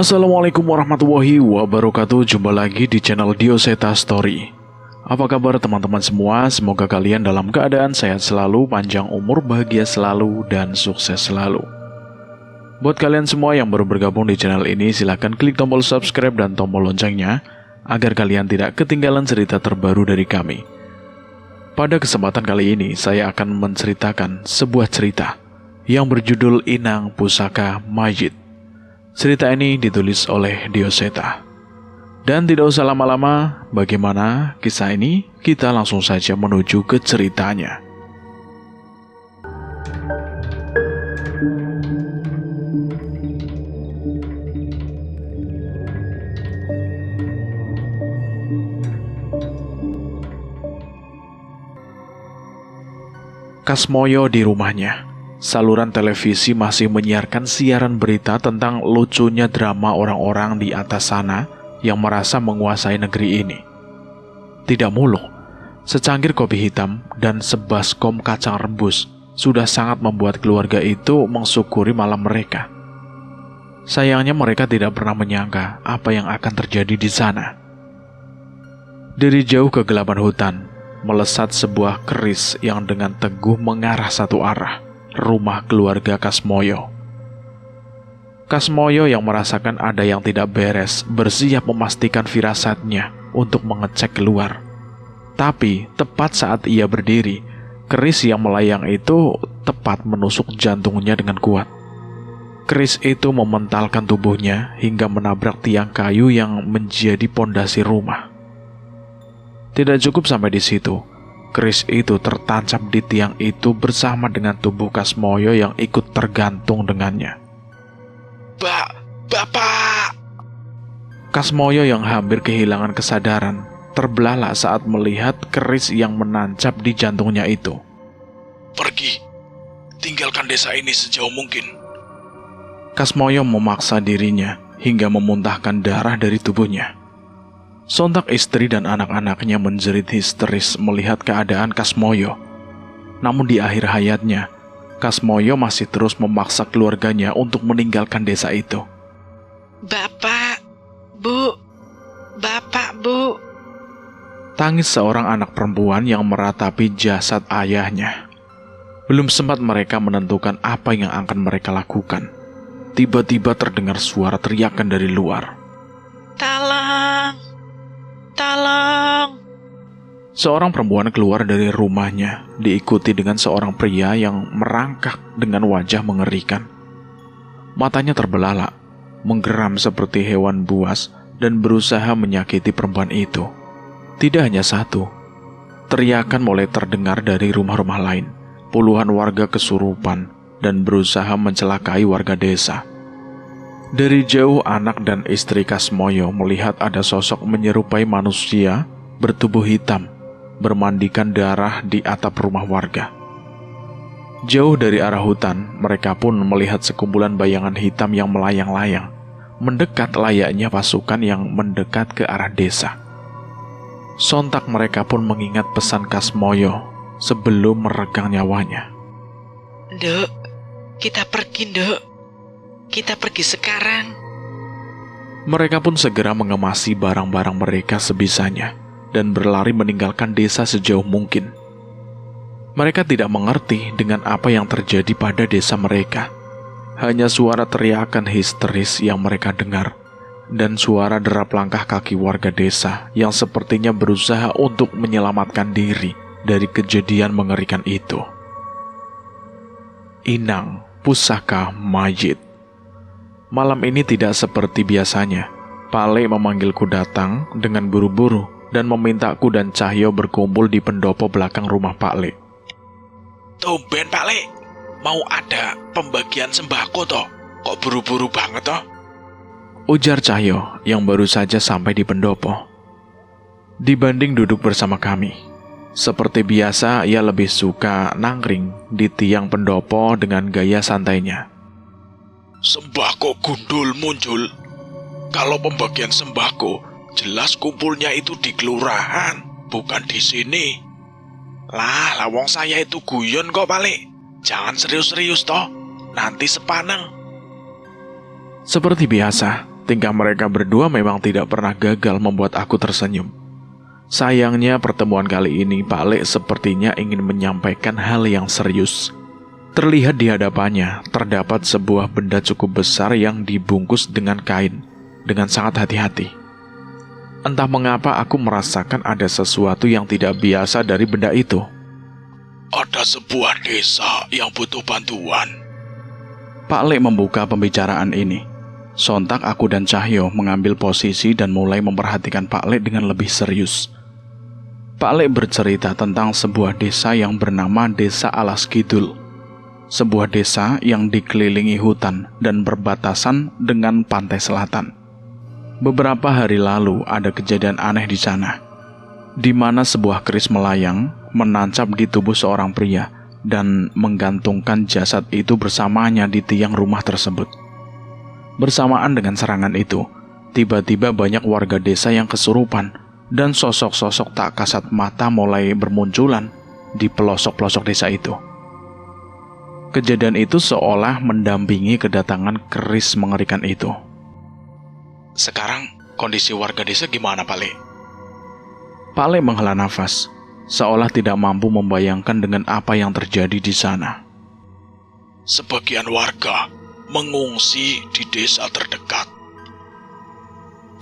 Assalamualaikum warahmatullahi wabarakatuh. Jumpa lagi di channel Dioseta Story. Apa kabar teman-teman semua? Semoga kalian dalam keadaan sehat selalu, panjang umur, bahagia selalu, dan sukses selalu. Buat kalian semua yang baru bergabung di channel ini, silahkan klik tombol subscribe dan tombol loncengnya agar kalian tidak ketinggalan cerita terbaru dari kami. Pada kesempatan kali ini, saya akan menceritakan sebuah cerita yang berjudul Inang Pusaka Majid. Cerita ini ditulis oleh Dioseta. Dan tidak usah lama-lama, bagaimana kisah ini? Kita langsung saja menuju ke ceritanya. Kasmoyo di rumahnya. Saluran televisi masih menyiarkan siaran berita tentang lucunya drama orang-orang di atas sana yang merasa menguasai negeri ini. Tidak muluk, secangkir kopi hitam dan sebaskom kacang rebus sudah sangat membuat keluarga itu mensyukuri malam mereka. Sayangnya mereka tidak pernah menyangka apa yang akan terjadi di sana. Dari jauh kegelapan hutan, melesat sebuah keris yang dengan teguh mengarah satu arah. Rumah keluarga Kasmoyo. Kasmoyo yang merasakan ada yang tidak beres bersiap memastikan firasatnya untuk mengecek keluar. Tapi tepat saat ia berdiri, keris yang melayang itu tepat menusuk jantungnya dengan kuat. Keris itu mementalkan tubuhnya hingga menabrak tiang kayu yang menjadi pondasi rumah. Tidak cukup sampai di situ. Keris itu tertancap di tiang itu bersama dengan tubuh Kasmoyo yang ikut tergantung dengannya. Bapak! Kasmoyo yang hampir kehilangan kesadaran terbelalak saat melihat keris yang menancap di jantungnya itu. Pergi, tinggalkan desa ini sejauh mungkin. Kasmoyo memaksa dirinya hingga memuntahkan darah dari tubuhnya. Sontak istri dan anak-anaknya menjerit histeris melihat keadaan Kasmoyo. Namun di akhir hayatnya, Kasmoyo masih terus memaksa keluarganya untuk meninggalkan desa itu. Bapak, Bu. Tangis seorang anak perempuan yang meratapi jasad ayahnya. Belum sempat mereka menentukan apa yang akan mereka lakukan. Tiba-tiba terdengar suara teriakan dari luar. Tolong! Seorang perempuan keluar dari rumahnya, diikuti dengan seorang pria yang merangkak dengan wajah mengerikan. Matanya terbelalak, menggeram seperti hewan buas dan berusaha menyakiti perempuan itu. Tidak hanya satu, teriakan mulai terdengar dari rumah-rumah lain. Puluhan warga kesurupan dan berusaha mencelakai warga desa. Dari jauh anak dan istri Kasmoyo melihat ada sosok menyerupai manusia bertubuh hitam, bermandikan darah di atap rumah warga. Jauh dari arah hutan, mereka pun melihat sekumpulan bayangan hitam yang melayang-layang, mendekat layaknya pasukan yang mendekat ke arah desa. Sontak mereka pun mengingat pesan Kasmoyo sebelum meregang nyawanya. Dek, kita pergi, Dek. Kita pergi sekarang. Mereka pun segera mengemasi barang-barang mereka sebisanya dan berlari meninggalkan desa sejauh mungkin. Mereka tidak mengerti dengan apa yang terjadi pada desa mereka. Hanya suara teriakan histeris yang mereka dengar dan suara derap langkah kaki warga desa yang sepertinya berusaha untuk menyelamatkan diri dari kejadian mengerikan itu. Inang Pusaka Majid. Malam ini tidak seperti biasanya. Pale memanggilku datang dengan buru-buru dan memintaku dan Cahyo berkumpul di pendopo belakang rumah Pak Le. Tumben Pak Le, mau ada pembagian sembako toh? Kok buru-buru banget toh? Ujar Cahyo yang baru saja sampai di pendopo. Dibanding duduk bersama kami, seperti biasa ia lebih suka nangkring di tiang pendopo dengan gaya santainya. Sembako gundul muncul. Kalau pembagian sembako, jelas kumpulnya itu di kelurahan, bukan di sini. Lah wong saya itu guyon kok, Pale. Jangan serius-serius toh, nanti sepaneng. Seperti biasa, Tingkah mereka berdua memang tidak pernah gagal membuat aku tersenyum. Sayangnya pertemuan kali ini Pak Lek sepertinya ingin menyampaikan hal yang serius. Terlihat di hadapannya terdapat sebuah benda cukup besar yang dibungkus dengan kain dengan sangat hati-hati. Entah mengapa aku merasakan ada sesuatu yang tidak biasa dari benda itu. Ada sebuah desa yang butuh bantuan. Pak Lek membuka pembicaraan ini. Sontak aku dan Cahyo mengambil posisi dan mulai memperhatikan Pak Lek dengan lebih serius. Pak Lek bercerita tentang sebuah desa yang bernama Desa Alas Kidul. Sebuah desa yang dikelilingi hutan dan berbatasan dengan pantai selatan. Beberapa hari lalu ada kejadian aneh di sana, di mana sebuah keris melayang menancap di tubuh seorang pria dan menggantungkan jasad itu bersamanya di tiang rumah tersebut. Bersamaan dengan serangan itu, tiba-tiba banyak warga desa yang kesurupan dan sosok-sosok tak kasat mata mulai bermunculan di pelosok-pelosok desa itu. Kejadian itu seolah mendampingi kedatangan keris mengerikan itu. Sekarang kondisi warga desa gimana, Pak Lek? Pak Lek menghela nafas, seolah tidak mampu membayangkan dengan apa yang terjadi di sana. Sebagian warga mengungsi di desa terdekat.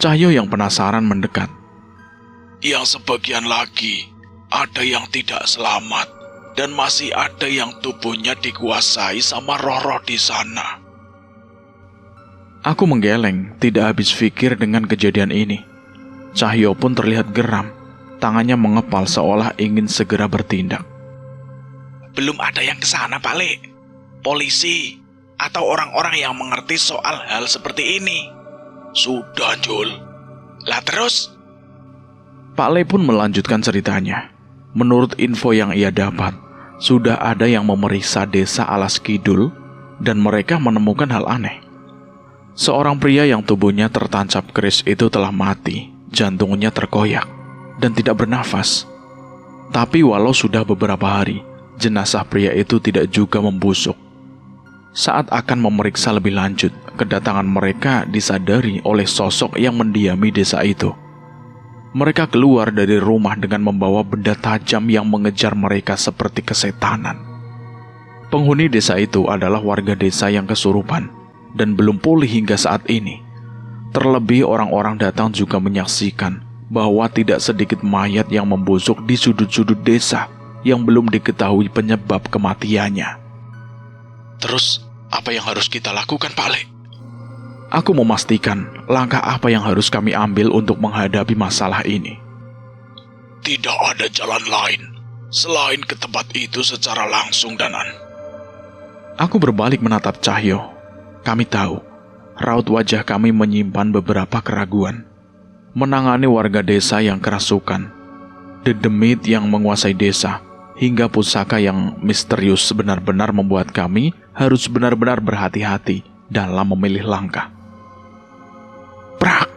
Cahyo yang penasaran mendekat. Yang sebagian lagi ada yang tidak selamat dan masih ada yang tubuhnya dikuasai sama roh-roh di sana. Aku menggeleng, tidak habis pikir dengan kejadian ini. Cahyo pun terlihat geram, tangannya mengepal seolah ingin segera bertindak. Belum ada yang ke sana, Pak Lek. Polisi atau orang-orang yang mengerti soal hal seperti ini. Sudah, Jul. Lah terus? Pak Lek pun melanjutkan ceritanya. Menurut info yang ia dapat, sudah ada yang memeriksa desa Alas Kidul dan mereka menemukan hal aneh. Seorang pria yang tubuhnya tertancap keris itu telah mati, jantungnya terkoyak dan tidak bernafas. Tapi walau sudah beberapa hari, jenazah pria itu tidak juga membusuk. Saat akan memeriksa lebih lanjut, kedatangan mereka disadari oleh sosok yang mendiami desa itu. Mereka keluar dari rumah dengan membawa benda tajam yang mengejar mereka seperti kesetanan. Penghuni desa itu adalah warga desa yang kesurupan dan belum pulih hingga saat ini. Terlebih orang-orang datang juga menyaksikan bahwa tidak sedikit mayat yang membusuk di sudut-sudut desa yang belum diketahui penyebab kematiannya. Terus, apa yang harus kita lakukan, Pak Lek? Aku memastikan langkah apa yang harus kami ambil untuk menghadapi masalah ini. Tidak ada jalan lain selain ke tempat itu secara langsung, Danan. Aku berbalik menatap Cahyo. Kami tahu, raut wajah kami menyimpan beberapa keraguan. Menangani warga desa yang kerasukan, dedemit yang menguasai desa, hingga pusaka yang misterius benar-benar membuat kami harus benar-benar berhati-hati dalam memilih langkah. Prak!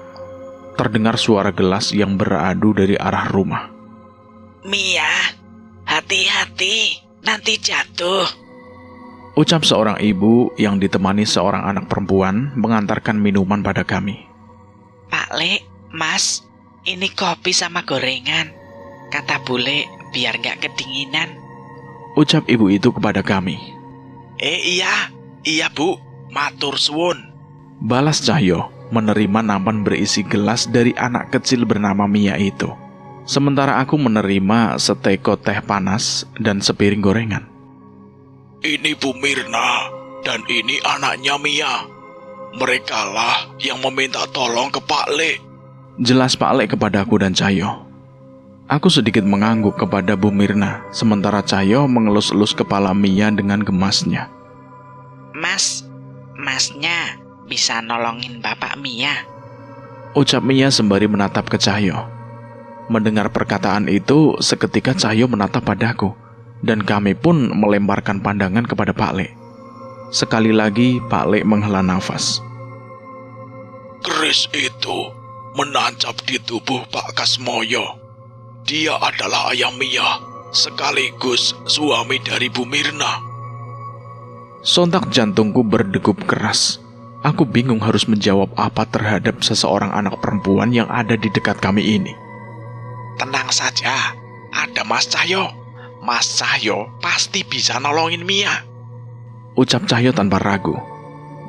Terdengar suara gelas yang beradu dari arah rumah. Mia, hati-hati, nanti jatuh. Ucap seorang ibu yang ditemani seorang anak perempuan mengantarkan minuman pada kami. Pak Lek, Mas, ini kopi sama gorengan. Kata bule biar nggak kedinginan. Ucap ibu itu kepada kami. Iya Bu, matur suwun. Balas Cahyo menerima nampan berisi gelas dari anak kecil bernama Mia itu. Sementara aku menerima seteko teh panas dan sepiring gorengan. Ini Bu Mirna dan ini anaknya Mia. Merekalah yang meminta tolong ke Pak Lek. Jelas Pak Lek kepadaku dan Cahyo. Aku sedikit mengangguk kepada Bu Mirna, sementara Cahyo mengelus-elus kepala Mia dengan gemasnya. Masnya bisa nolongin Bapak Mia. Ucap Mia sembari menatap ke Cahyo. Mendengar perkataan itu, seketika Cahyo menatap padaku, dan kami pun melemparkan pandangan kepada Pak Lek. Sekali lagi Pak Lek menghela nafas. Keris itu menancap di tubuh Pak Kasmoyo. Dia adalah ayah Mia, sekaligus suami dari Bu Mirna. Sontak jantungku berdegup keras. Aku bingung harus menjawab apa terhadap seseorang anak perempuan yang ada di dekat kami ini. Tenang saja, ada Mas Cahyo. Mas Cahyo pasti bisa nolongin Mia. Ucap Cahyo tanpa ragu.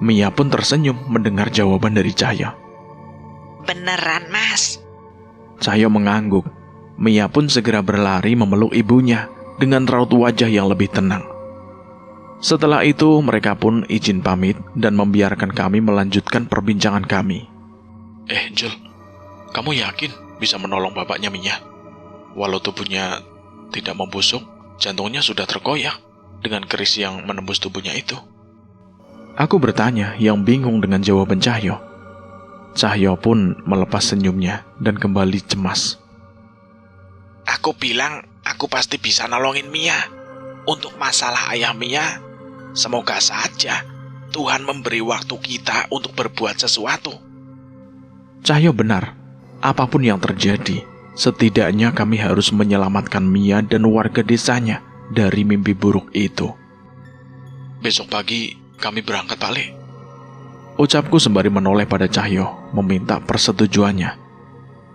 Mia pun tersenyum mendengar jawaban dari Cahyo. Beneran, Mas? Cahyo mengangguk. Mia pun segera berlari memeluk ibunya dengan raut wajah yang lebih tenang. Setelah itu mereka pun izin pamit dan membiarkan kami melanjutkan perbincangan kami. Jul, kamu yakin bisa menolong bapaknya Mia? Walau tubuhnya tidak membusuk, jantungnya sudah terkoyak dengan keris yang menembus tubuhnya itu. Aku bertanya yang bingung dengan jawaban Cahyo. Cahyo pun melepas senyumnya dan kembali cemas. Aku bilang aku pasti bisa nolongin Mia. Untuk masalah ayah Mia, semoga saja Tuhan memberi waktu kita untuk berbuat sesuatu. Cahyo benar. Apapun yang terjadi, setidaknya kami harus menyelamatkan Mia dan warga desanya dari mimpi buruk itu. Besok pagi kami berangkat balik. Ucapku sembari menoleh pada Cahyo, meminta persetujuannya.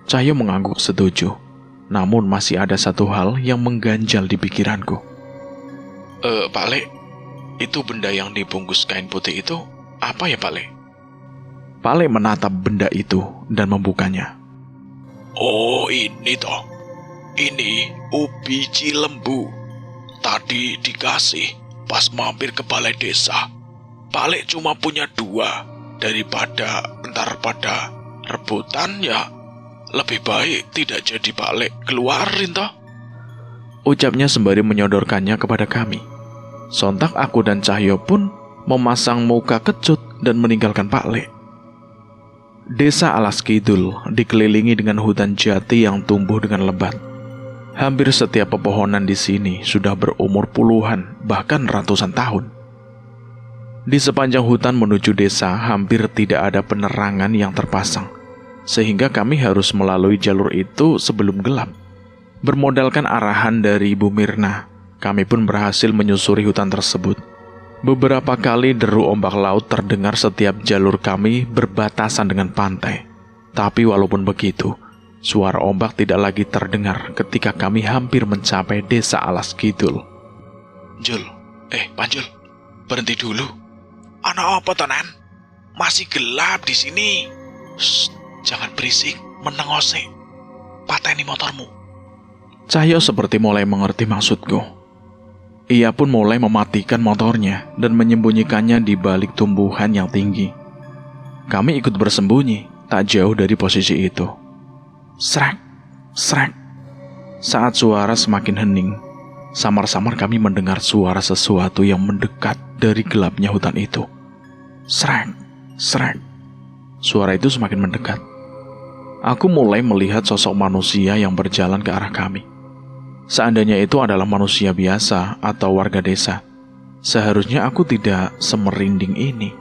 Cahyo mengangguk setuju, namun masih ada satu hal yang mengganjal di pikiranku. Pak Le, itu benda yang dibungkus kain putih itu apa ya Pak Le? Pak Le menatap benda itu dan membukanya. Oh ini toh, ini ubi cilembu. Tadi dikasih pas mampir ke balai desa. Pak Le cuma punya 2, daripada ntar pada rebutan ya. Lebih baik tidak jadi Pak Le keluarin toh. Ucapnya sembari menyodorkannya kepada kami. Sontak aku dan Cahyo pun memasang muka kecut dan meninggalkan Pak Le. Desa Alas Kidul dikelilingi dengan hutan jati yang tumbuh dengan lebat. Hampir setiap pepohonan di sini sudah berumur puluhan, bahkan ratusan tahun. Di sepanjang hutan menuju desa hampir tidak ada penerangan yang terpasang, sehingga kami harus melalui jalur itu sebelum gelap. Bermodalkan arahan dari Ibu Mirna, kami pun berhasil menyusuri hutan tersebut. Beberapa kali deru ombak laut terdengar setiap jalur kami berbatasan dengan pantai. Tapi walaupun begitu, suara ombak tidak lagi terdengar ketika kami hampir mencapai desa Alas Kidul. Jul, Panjul, berhenti dulu. Anak apa tenan? Masih gelap di sini. Shh, jangan berisik, menengose. Pateni motormu. Cahyo seperti mulai mengerti maksudku. Ia pun mulai mematikan motornya dan menyembunyikannya di balik tumbuhan yang tinggi. Kami ikut bersembunyi, tak jauh dari posisi itu. Srek, srek. Saat suara semakin hening, samar-samar kami mendengar suara sesuatu yang mendekat dari gelapnya hutan itu. Srek, srek. Suara itu semakin mendekat. Aku mulai melihat sosok manusia yang berjalan ke arah kami. Seandainya itu adalah manusia biasa atau warga desa, seharusnya aku tidak semerinding ini.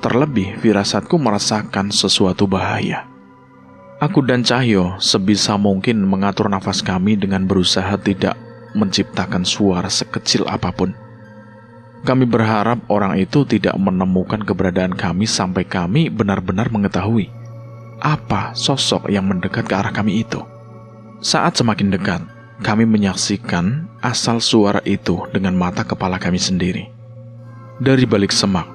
Terlebih, firasatku merasakan sesuatu bahaya. Aku dan Cahyo sebisa mungkin mengatur nafas kami dengan berusaha tidak menciptakan suara sekecil apapun. Kami berharap orang itu tidak menemukan keberadaan kami sampai kami benar-benar mengetahui apa sosok yang mendekat ke arah kami itu. Saat semakin dekat, kami menyaksikan asal suara itu dengan mata kepala kami sendiri. Dari balik semak,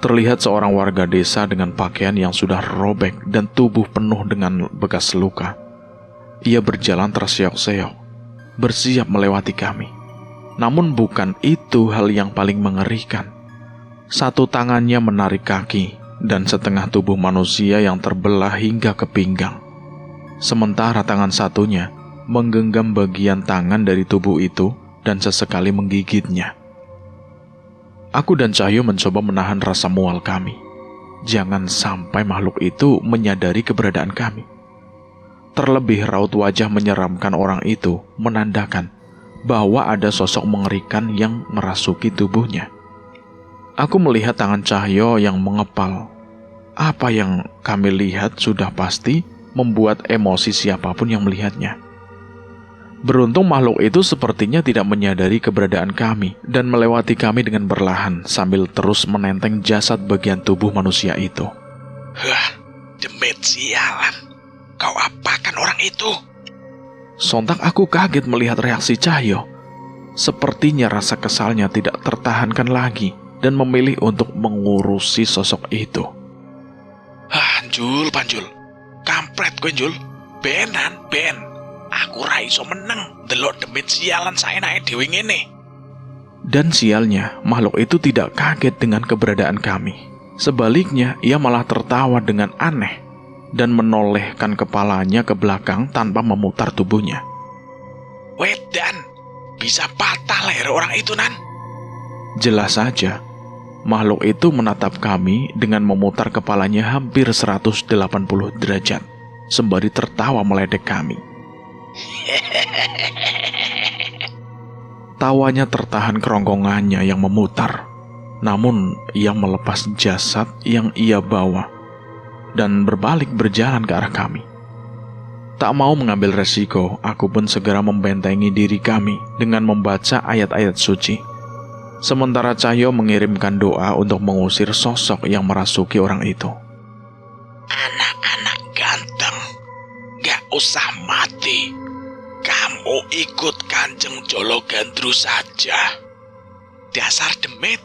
terlihat seorang warga desa dengan pakaian yang sudah robek dan tubuh penuh dengan bekas luka. Ia berjalan terseok-seok, bersiap melewati kami. Namun bukan itu hal yang paling mengerikan. Satu tangannya menarik kaki dan setengah tubuh manusia yang terbelah hingga ke pinggang. Sementara tangan satunya menggenggam bagian tangan dari tubuh itu dan sesekali menggigitnya. Aku dan Cahyo mencoba menahan rasa mual kami. Jangan sampai makhluk itu menyadari keberadaan kami. Terlebih raut wajah menyeramkan orang itu menandakan bahwa ada sosok mengerikan yang merasuki tubuhnya. Aku melihat tangan Cahyo yang mengepal. Apa yang kami lihat sudah pasti membuat emosi siapapun yang melihatnya. Beruntung makhluk itu sepertinya tidak menyadari keberadaan kami dan melewati kami dengan perlahan sambil terus menenteng jasad bagian tubuh manusia itu. Hah, demit sialan. Kau apakan orang itu? Sontak aku kaget melihat reaksi Cahyo. Sepertinya rasa kesalnya tidak tertahankan lagi dan memilih untuk mengurusi sosok itu. Hah, Jul, Panjul. Kampret gue, Jul. Ben. Aku ra iso meneng delok demit sialan saenake dhewe ngene. Dan sialnya, makhluk itu tidak kaget dengan keberadaan kami. Sebaliknya, ia malah tertawa dengan aneh dan menolehkan kepalanya ke belakang tanpa memutar tubuhnya. Wedan, bisa patah leher orang itu, Nan. Jelas saja, makhluk itu menatap kami dengan memutar kepalanya hampir 180 derajat, sembari tertawa meledek kami. Tawanya tertahan kerongkongannya yang memutar, namun ia melepas jasad yang ia bawa dan berbalik berjalan ke arah kami. Tak mau mengambil resiko, aku pun segera membentengi diri kami dengan membaca ayat-ayat suci. Sementara Cahyo mengirimkan doa untuk mengusir sosok yang merasuki orang itu. Anak-anak ganteng, gak usah mati. Kamu ikut Kanjeng Jolo Gandru saja. Dasar demit,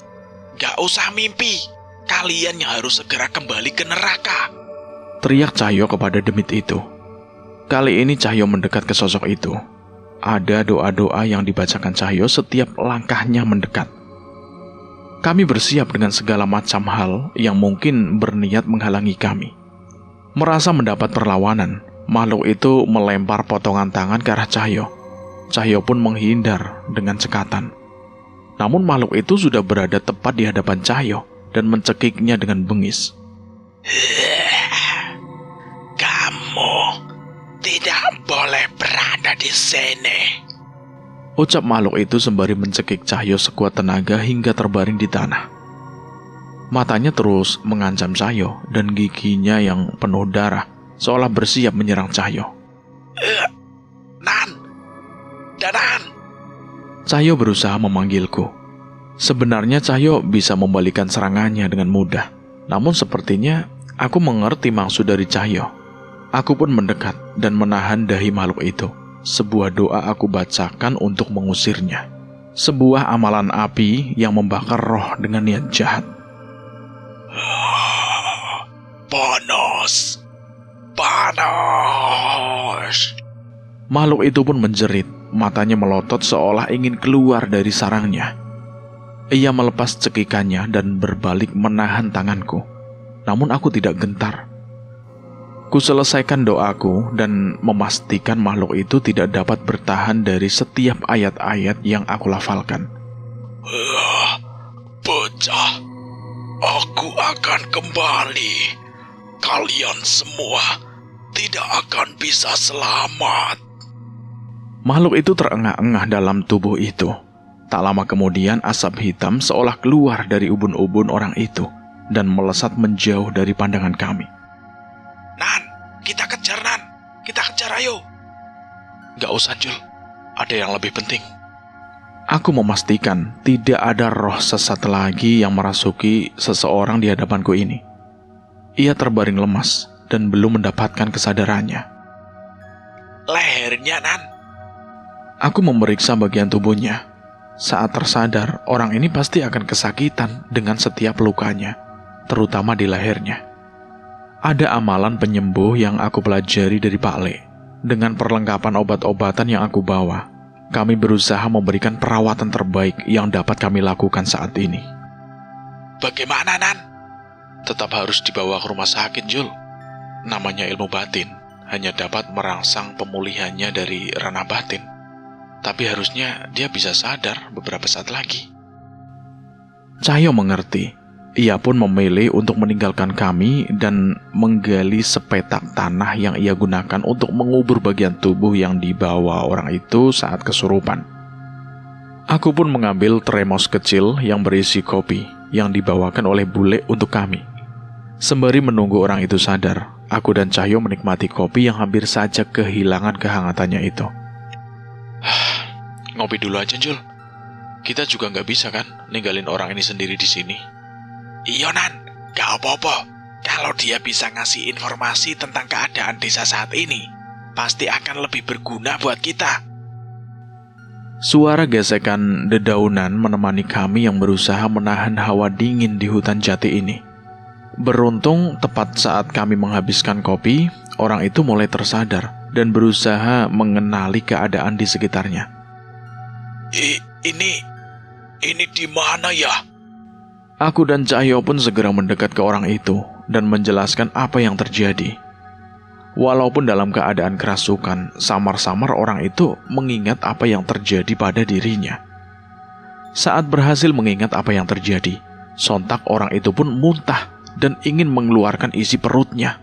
gak usah mimpi. Kalian yang harus segera kembali ke neraka. Teriak Cahyo kepada demit itu. Kali ini Cahyo mendekat ke sosok itu. Ada doa-doa yang dibacakan Cahyo setiap langkahnya mendekat. Kami bersiap dengan segala macam hal yang mungkin berniat menghalangi kami. Merasa mendapat perlawanan, makhluk itu melempar potongan tangan ke arah Cahyo. Cahyo pun menghindar dengan cekatan. Namun makhluk itu sudah berada tepat di hadapan Cahyo dan mencekiknya dengan bengis. Kamu tidak boleh berada di sini. Ucap makhluk itu sembari mencekik Cahyo sekuat tenaga hingga terbaring di tanah. Matanya terus mengancam Cahyo dan giginya yang penuh darah seolah bersiap menyerang Cahyo. Nan! Danan! Cahyo berusaha memanggilku. Sebenarnya Cahyo bisa membalikan serangannya dengan mudah. Namun sepertinya aku mengerti maksud dari Cahyo. Aku pun mendekat dan menahan dahi makhluk itu. Sebuah doa aku bacakan untuk mengusirnya. Sebuah amalan api yang membakar roh dengan niat jahat. Panas! Makhluk itu pun menjerit, matanya melotot seolah ingin keluar dari sarangnya. Ia melepas cekikannya dan berbalik menahan tanganku. Namun aku tidak gentar. Kuselesaikan doaku dan memastikan makhluk itu tidak dapat bertahan dari setiap ayat-ayat yang aku lafalkan. Bocah, aku akan kembali. Kalian semua tidak akan bisa selamat. Makhluk itu terengah-engah dalam tubuh itu. Tak lama kemudian asap hitam seolah keluar dari ubun-ubun orang itu dan melesat menjauh dari pandangan kami. Nan, kita kejar, Nan. Kita kejar, ayo. Gak usah, Jul. Ada yang lebih penting. Aku memastikan tidak ada roh sesat lagi yang merasuki seseorang di hadapanku ini. Ia terbaring lemas dan belum mendapatkan kesadarannya. Lehernya, Nan. Aku memeriksa bagian tubuhnya. Saat tersadar, orang ini pasti akan kesakitan dengan setiap lukanya, terutama di lehernya. Ada amalan penyembuh yang aku pelajari dari Pak Le. Dengan perlengkapan obat-obatan yang aku bawa, kami berusaha memberikan perawatan terbaik yang dapat kami lakukan saat ini. Bagaimana, Nan? Tetap harus dibawa ke rumah sakit, Jul. Namanya ilmu batin, hanya dapat merangsang pemulihannya dari ranah batin. Tapi harusnya dia bisa sadar beberapa saat lagi. Cahyo mengerti. Ia pun memilih untuk meninggalkan kami dan menggali sepetak tanah yang ia gunakan untuk mengubur bagian tubuh yang dibawa orang itu saat kesurupan. Aku pun mengambil termos kecil yang berisi kopi yang dibawakan oleh bule untuk kami. Sembari menunggu orang itu sadar, aku dan Cahyo menikmati kopi yang hampir saja kehilangan kehangatannya itu. Ngopi dulu aja, Jul. Kita juga nggak bisa kan ninggalin orang ini sendiri di sini. Iya, Nan. Gak apa-apa. Kalau dia bisa ngasih informasi tentang keadaan desa saat ini, pasti akan lebih berguna buat kita. Suara gesekan dedaunan menemani kami yang berusaha menahan hawa dingin di hutan jati ini. Beruntung, tepat saat kami menghabiskan kopi, orang itu mulai tersadar dan berusaha mengenali keadaan di sekitarnya. Ini di mana ya? Aku dan Cahyo pun segera mendekat ke orang itu dan menjelaskan apa yang terjadi. Walaupun dalam keadaan kerasukan, samar-samar orang itu mengingat apa yang terjadi pada dirinya. Saat berhasil mengingat apa yang terjadi, sontak orang itu pun muntah dan ingin mengeluarkan isi perutnya.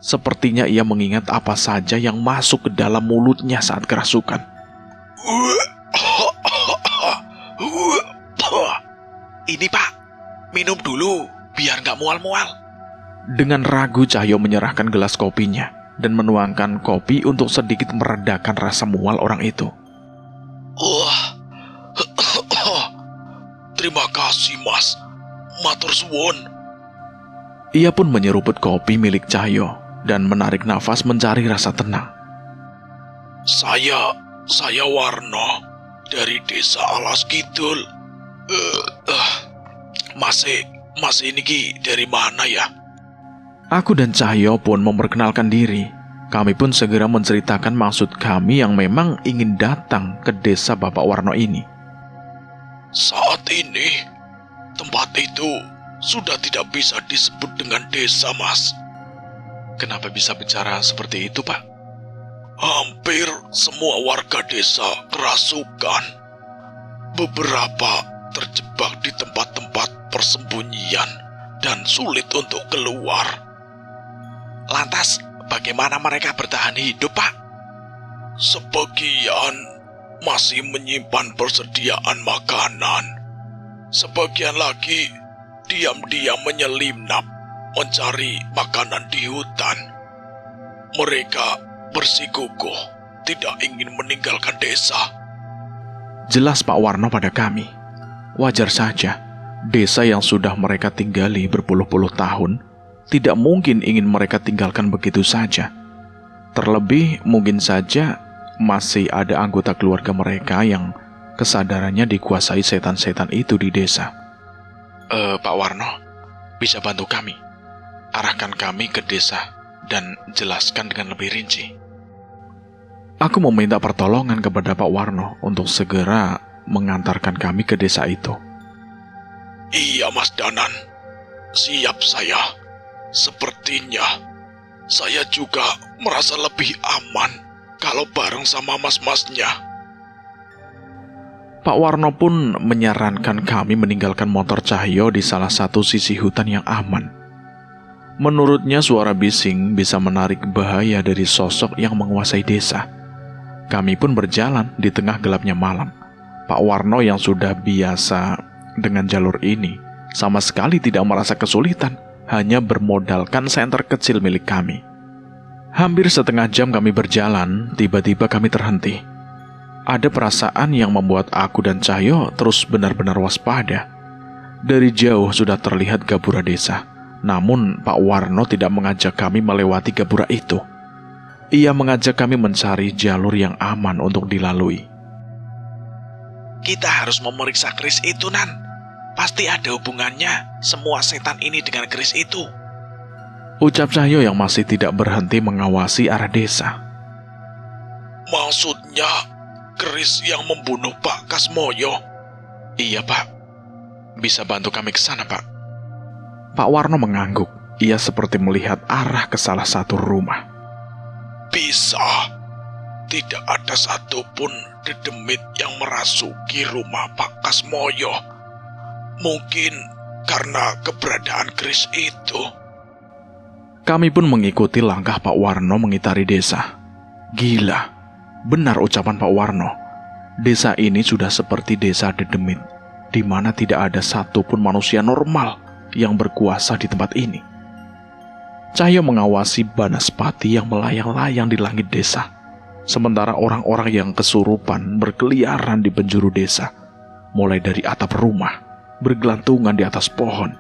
Sepertinya ia mengingat apa saja yang masuk ke dalam mulutnya saat kerasukan. Ini Pak, minum dulu, biar nggak mual-mual. Dengan ragu Cahyo menyerahkan gelas kopinya dan menuangkan kopi untuk sedikit meredakan rasa mual orang itu. Terima kasih Mas, matur suwun. Ia pun menyeruput kopi milik Cahyo dan menarik nafas mencari rasa tenang. Saya Warno dari desa Alas Kidul. Mas ini dari mana ya? Aku dan Cahyo pun memperkenalkan diri. Kami pun segera menceritakan maksud kami yang memang ingin datang ke desa Bapak Warno ini. Saat ini, tempat itu sudah tidak bisa disebut dengan desa, Mas. Kenapa bisa bicara seperti itu, Pak? Hampir semua warga desa kerasukan. Beberapa terjebak di tempat-tempat persembunyian dan sulit untuk keluar. Lantas, bagaimana mereka bertahan hidup, Pak? Sebagian masih menyimpan persediaan makanan. Sebagian lagi diam-diam menyelinap mencari makanan di hutan. Mereka bersikukuh tidak ingin meninggalkan desa. Jelas Pak Warno pada kami. Wajar saja, desa yang sudah mereka tinggali berpuluh-puluh tahun tidak mungkin ingin mereka tinggalkan begitu saja. Terlebih mungkin saja masih ada anggota keluarga mereka yang kesadarannya dikuasai setan-setan itu di desa. Pak Warno, bisa bantu kami? Arahkan kami ke desa dan jelaskan dengan lebih rinci. Aku meminta pertolongan kepada Pak Warno untuk segera mengantarkan kami ke desa itu. Iya, Mas Danan. Siap saya. Sepertinya saya juga merasa lebih aman kalau bareng sama mas-masnya. Pak Warno pun menyarankan kami meninggalkan motor Cahyo di salah satu sisi hutan yang aman. Menurutnya suara bising bisa menarik bahaya dari sosok yang menguasai desa. Kami pun berjalan di tengah gelapnya malam. Pak Warno yang sudah biasa dengan jalur ini sama sekali tidak merasa kesulitan, hanya bermodalkan senter kecil milik kami. Hampir setengah jam kami berjalan, tiba-tiba kami terhenti. Ada perasaan yang membuat aku dan Cahyo terus benar-benar waspada. Dari jauh sudah terlihat gapura desa, namun Pak Warno tidak mengajak kami melewati gapura itu. Ia mengajak kami mencari jalur yang aman untuk dilalui. Kita harus memeriksa keris itu, Nan. Pasti ada hubungannya semua setan ini dengan keris itu. Ucap Cahyo yang masih tidak berhenti mengawasi arah desa. Maksudnya keris yang membunuh Pak Kasmoyo? Iya, Pak. Bisa bantu kami ke sana, Pak? Pak Warno mengangguk. Ia seperti melihat arah ke salah satu rumah. Bisa. Tidak ada satupun dedemit yang merasuki rumah Pak Kasmoyo. Mungkin karena keberadaan keris itu. Kami pun mengikuti langkah Pak Warno mengitari desa. Gila, benar ucapan Pak Warno. Desa ini sudah seperti desa dedemit, di mana tidak ada satupun manusia normal yang berkuasa di tempat ini. Cahyo mengawasi banaspati yang melayang-layang di langit desa. sementara orang-orang yang kesurupan berkeliaran di penjuru desa, mulai dari atap rumah, bergelantungan di atas pohon,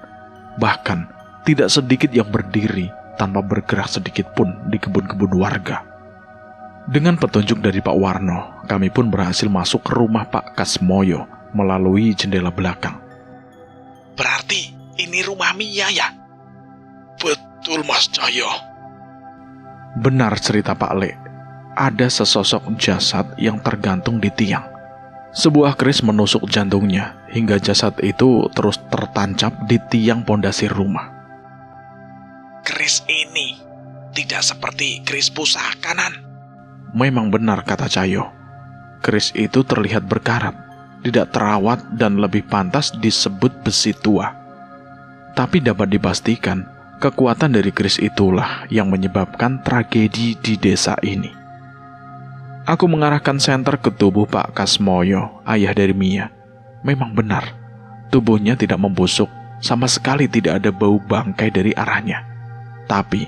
bahkan tidak sedikit yang berdiri tanpa bergerak sedikit pun di kebun-kebun warga. Dengan petunjuk dari Pak Warno, kami pun berhasil masuk ke rumah Pak Kasmoyo melalui jendela belakang. Berarti ini rumah Mia ya? Betul, Mas Cahyo. Benar cerita Pak Le. Ada sesosok jasad yang tergantung di tiang. Sebuah keris menusuk jantungnya hingga jasad itu terus tertancap di tiang pondasi rumah. Keris ini tidak seperti keris pusaka, Nan. Memang benar kata Cahyo. Keris itu terlihat berkarat, tidak terawat dan lebih pantas disebut besi tua. Tapi dapat dipastikan, kekuatan dari keris itulah yang menyebabkan tragedi di desa ini. Aku mengarahkan senter ke tubuh Pak Kasmoyo, ayah dari Mia. Memang benar, tubuhnya tidak membusuk, sama sekali tidak ada bau bangkai dari arahnya. Tapi,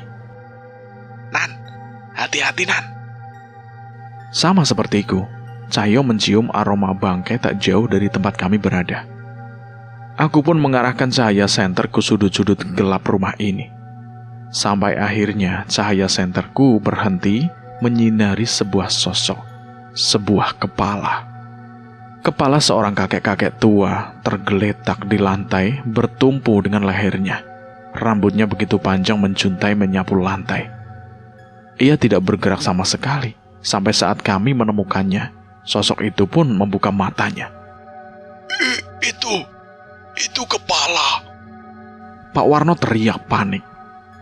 Nan, hati-hati, Nan. sama sepertiku, Cahyo mencium aroma bangkai tak jauh dari tempat kami berada. Aku pun mengarahkan cahaya senter ke sudut-sudut gelap rumah ini. Sampai akhirnya cahaya senterku berhenti menyinari sebuah sosok, sebuah kepala. Kepala seorang kakek-kakek tua tergeletak di lantai bertumpu dengan lehernya. Rambutnya begitu panjang menjuntai menyapu lantai. Ia tidak bergerak sama sekali, sampai saat kami menemukannya. Sosok itu pun membuka matanya. Itu kepala. Pak Warno teriak panik.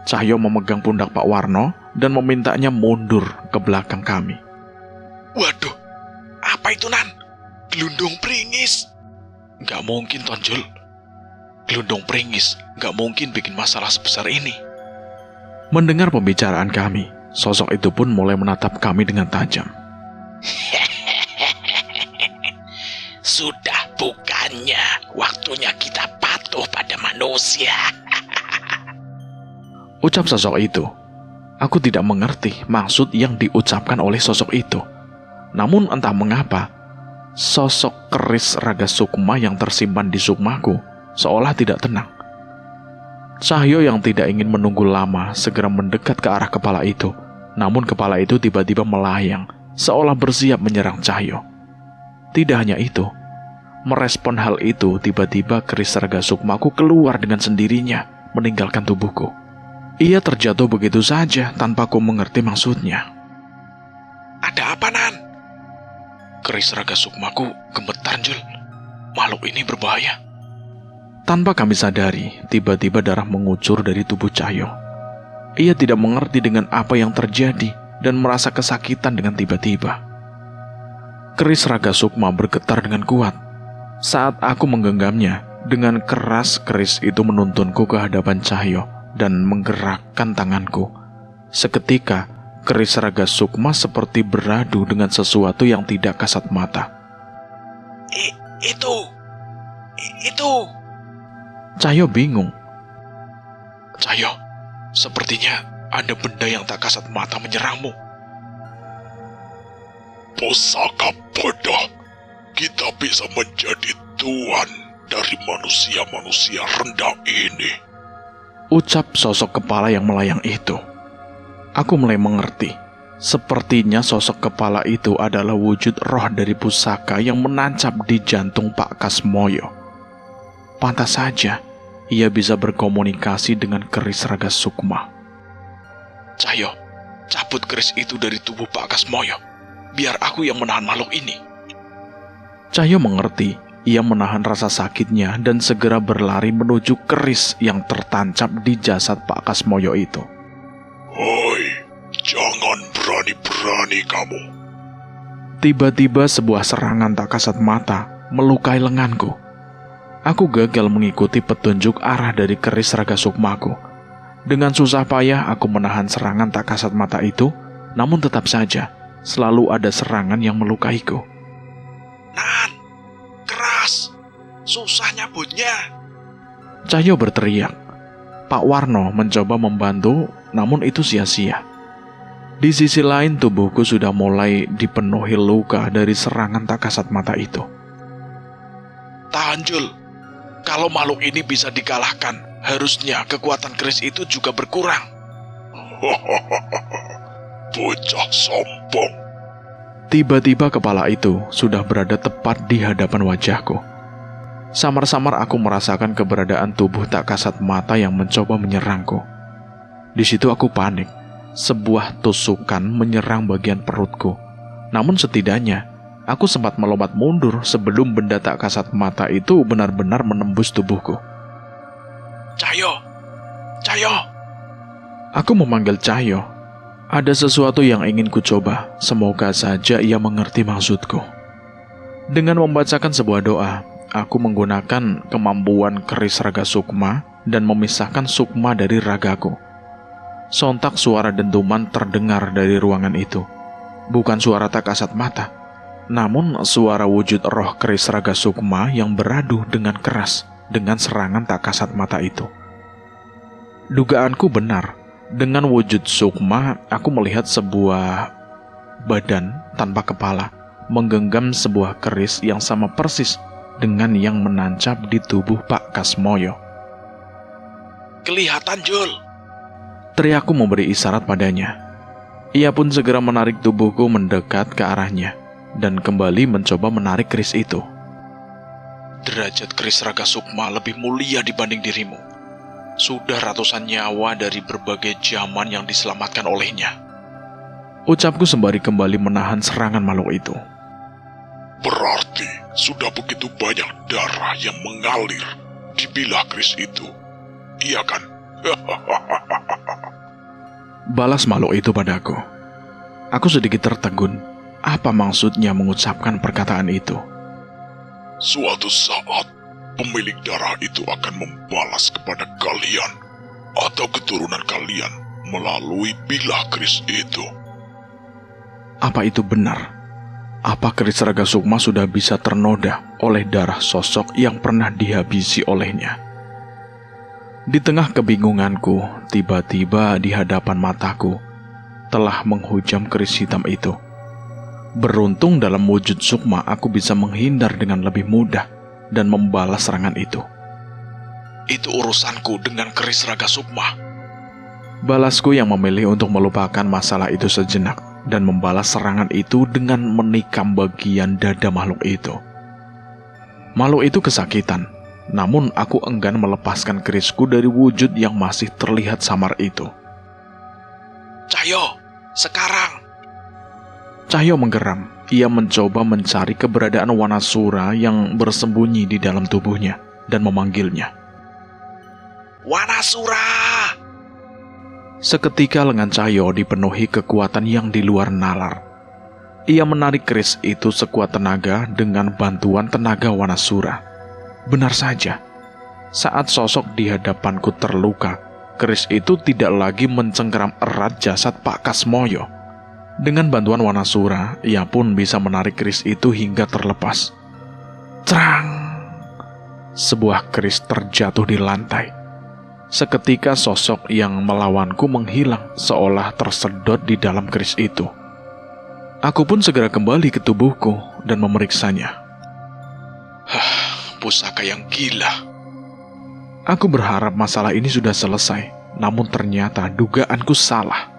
Cahyo memegang pundak Pak Warno dan memintanya mundur ke belakang kami. Waduh, apa itu, Nan? Gelundung pringis. Nggak mungkin, Tonjol. Gelundung pringis nggak mungkin bikin masalah sebesar ini. Mendengar pembicaraan kami, sosok itu pun mulai menatap kami dengan tajam. Sudah bukannya waktunya kita patuh pada manusia. Ucap sosok itu. Aku tidak mengerti maksud yang diucapkan oleh sosok itu. Namun entah mengapa, sosok keris Raga Sukma yang tersimpan di sukmaku seolah tidak tenang. Cahyo yang tidak ingin menunggu lama segera mendekat ke arah kepala itu. Namun kepala itu tiba-tiba melayang, seolah bersiap menyerang Cahyo. Tidak hanya itu, merespon hal itu tiba-tiba keris Raga Sukmaku keluar dengan sendirinya, meninggalkan tubuhku. Ia terjatuh begitu saja tanpa ku mengerti maksudnya. Ada apa, Nan? Keris Raga Sukmaku gemetar, Jul. Makhluk ini berbahaya. Tanpa kami sadari, tiba-tiba darah mengucur dari tubuh Cahyo. Ia tidak mengerti dengan apa yang terjadi dan merasa kesakitan dengan tiba-tiba. Keris Raga Sukma bergetar dengan kuat. Saat aku menggenggamnya, dengan keras keris itu menuntunku ke hadapan Cahyo dan menggerakkan tanganku. Seketika, keris Raga Sukma seperti beradu dengan sesuatu yang tidak kasat mata. Itu. Cahyo bingung. Cahyo, sepertinya ada benda yang tak kasat mata menyerangmu. Pusaka bodoh. Kita bisa menjadi tuan dari manusia-manusia rendah ini. Ucap sosok kepala yang melayang itu. Aku mulai mengerti. Sepertinya sosok kepala itu adalah wujud roh dari pusaka yang menancap di jantung Pak Kasmoyo. Pantas saja ia bisa berkomunikasi dengan keris Raga Sukma. Cahyo, cabut keris itu dari tubuh Pak Kasmoyo. Biar aku yang menahan makhluk ini. Cahyo mengerti. Ia menahan rasa sakitnya dan segera berlari menuju keris yang tertancap di jasad Pak Kasmoyo itu. Hoi, jangan berani-berani kamu. Tiba-tiba sebuah serangan tak kasat mata melukai lenganku. Aku gagal mengikuti petunjuk arah dari keris Raga Sukmaku. Dengan susah payah aku menahan serangan tak kasat mata itu, namun tetap saja selalu ada serangan yang melukaiku. Nan, keras, susah nyabutnya. Cahyo berteriak. Pak Warno mencoba membantu, namun itu sia-sia. Di sisi lain tubuhku sudah mulai dipenuhi luka dari serangan tak kasat mata itu. Tahan, Jul. Kalau makhluk ini bisa dikalahkan, harusnya kekuatan keris itu juga berkurang. Bocah sombong. Tiba-tiba kepala itu sudah berada tepat di hadapan wajahku. Samar-samar aku merasakan keberadaan tubuh tak kasat mata yang mencoba menyerangku. Di situ aku panik. Sebuah tusukan menyerang bagian perutku. Namun setidaknya, aku sempat melompat mundur sebelum benda tak kasat mata itu benar-benar menembus tubuhku. Cahyo! Cahyo! Aku memanggil Cahyo. Ada sesuatu yang ingin ku coba. Semoga saja ia mengerti maksudku. Dengan membacakan sebuah doa, aku menggunakan kemampuan keris raga sukma dan memisahkan sukma dari ragaku. Sontak suara dentuman terdengar dari ruangan itu. Bukan suara tak kasat mata, namun suara wujud roh keris raga sukma yang beradu dengan keras dengan serangan tak kasat mata itu. Dugaanku benar. Dengan wujud sukma, aku melihat sebuah badan tanpa kepala menggenggam sebuah keris yang sama persis dengan yang menancap di tubuh Pak Kasmoyo. Kelihatan, Jul. Teriakku memberi isyarat padanya. Ia pun segera menarik tubuhku mendekat ke arahnya dan kembali mencoba menarik keris itu. Derajat keris raga sukma lebih mulia dibanding dirimu. Sudah ratusan nyawa dari berbagai zaman yang diselamatkan olehnya. Ucapku sembari kembali menahan serangan makhluk itu. Berarti sudah begitu banyak darah yang mengalir di bilah keris itu. Iya kan? Balas makhluk itu padaku. Aku sedikit tertegun. Apa maksudnya mengucapkan perkataan itu? Suatu saat, pemilik darah itu akan membalas kepada kalian atau keturunan kalian melalui bilah keris itu. Apa itu benar? Apa keris raga sukma sudah bisa ternoda oleh darah sosok yang pernah dihabisi olehnya? Di tengah kebingunganku, tiba-tiba di hadapan mataku telah menghujam keris hitam itu. Beruntung dalam wujud sukma aku bisa menghindar dengan lebih mudah dan membalas serangan itu. Itu urusanku dengan keris raga sukma. Balasku yang memilih untuk melupakan masalah itu sejenak dan membalas serangan itu dengan menikam bagian dada makhluk itu. Makhluk itu kesakitan. Namun aku enggan melepaskan kerisku dari wujud yang masih terlihat samar itu. Cahyo, sekarang! Cahyo menggeram. Ia mencoba mencari keberadaan Wanasura yang bersembunyi di dalam tubuhnya dan memanggilnya. Wanasura! Seketika lengan Cahyo dipenuhi kekuatan yang di luar nalar. Ia menarik keris itu sekuat tenaga dengan bantuan tenaga Wanasura. Benar saja, saat sosok di hadapanku terluka, keris itu tidak lagi mencengkeram erat jasad Pak Kasmoyo. Dengan bantuan Wanasura, ia pun bisa menarik keris itu hingga terlepas. Cerang! Sebuah keris terjatuh di lantai. Seketika sosok yang melawanku menghilang seolah tersedot di dalam keris itu. Aku pun segera kembali ke tubuhku dan memeriksanya. Pusaka yang gila. Aku berharap masalah ini sudah selesai, namun ternyata dugaanku salah.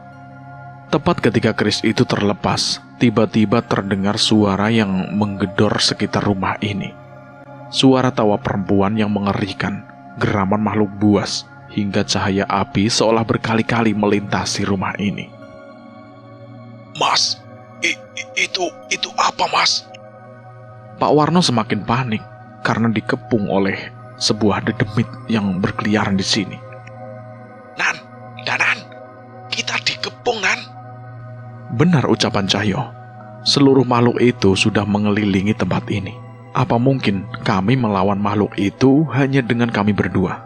Tepat ketika keris itu terlepas, tiba-tiba terdengar suara yang menggedor sekitar rumah ini. Suara tawa perempuan yang mengerikan, geraman makhluk buas, hingga cahaya api seolah berkali-kali melintasi rumah ini. Mas, itu apa, Mas? Pak Warno semakin panik karena dikepung oleh sebuah dedemit yang berkeliaran di sini. Nan, kita dikepung, Nan. Benar ucapan Cahyo. Seluruh makhluk itu sudah mengelilingi tempat ini. Apa mungkin kami melawan makhluk itu hanya dengan kami berdua?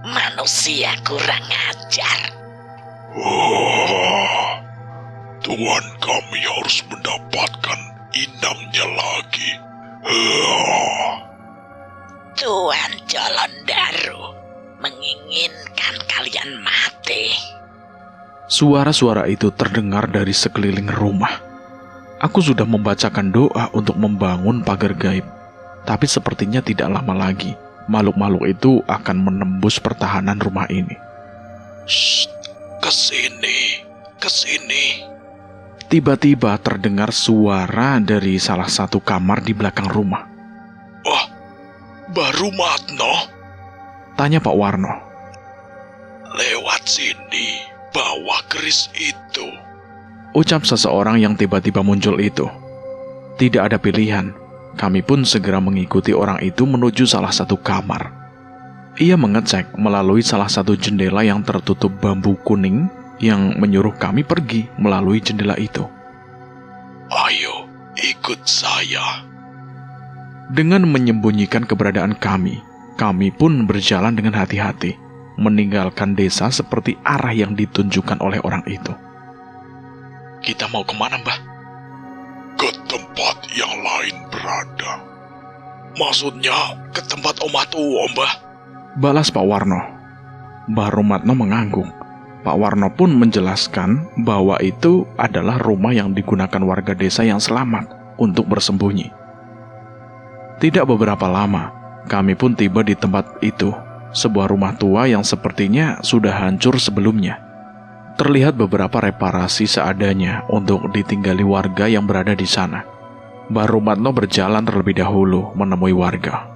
Manusia kurang ajar. Tuhan kami harus mendapatkan inangnya lagi. Tuan Jolondaru, menginginkan kalian mati. Suara-suara itu terdengar dari sekeliling rumah. Aku sudah membacakan doa untuk membangun pagar gaib, tapi sepertinya tidak lama lagi makhluk-makhluk itu akan menembus pertahanan rumah ini. Shh, kesini, kesini. Tiba-tiba terdengar suara dari salah satu kamar di belakang rumah. Wah, baru Matno. Tanya Pak Warno. Lewat sini, bawa keris itu. Ucap seseorang yang tiba-tiba muncul itu. Tidak ada pilihan, kami pun segera mengikuti orang itu menuju salah satu kamar. Ia mengecek melalui salah satu jendela yang tertutup bambu kuning yang menyuruh kami pergi melalui jendela itu. Ayo, ikut saya. Dengan menyembunyikan keberadaan kami pun berjalan dengan hati-hati, meninggalkan desa seperti arah yang ditunjukkan oleh orang itu. Kita mau kemana, Mbah? Ke tempat yang lain berada. Maksudnya ke tempat Omah Tua, Mbah. Balas Pak Warno. Mbah Rumatno mengangguk. Pak Warno pun menjelaskan bahwa itu adalah rumah yang digunakan warga desa yang selamat untuk bersembunyi. Tidak beberapa lama, kami pun tiba di tempat itu, sebuah rumah tua yang sepertinya sudah hancur sebelumnya. Terlihat beberapa reparasi seadanya untuk ditinggali warga yang berada di sana. Mbah Rumatno berjalan terlebih dahulu menemui warga.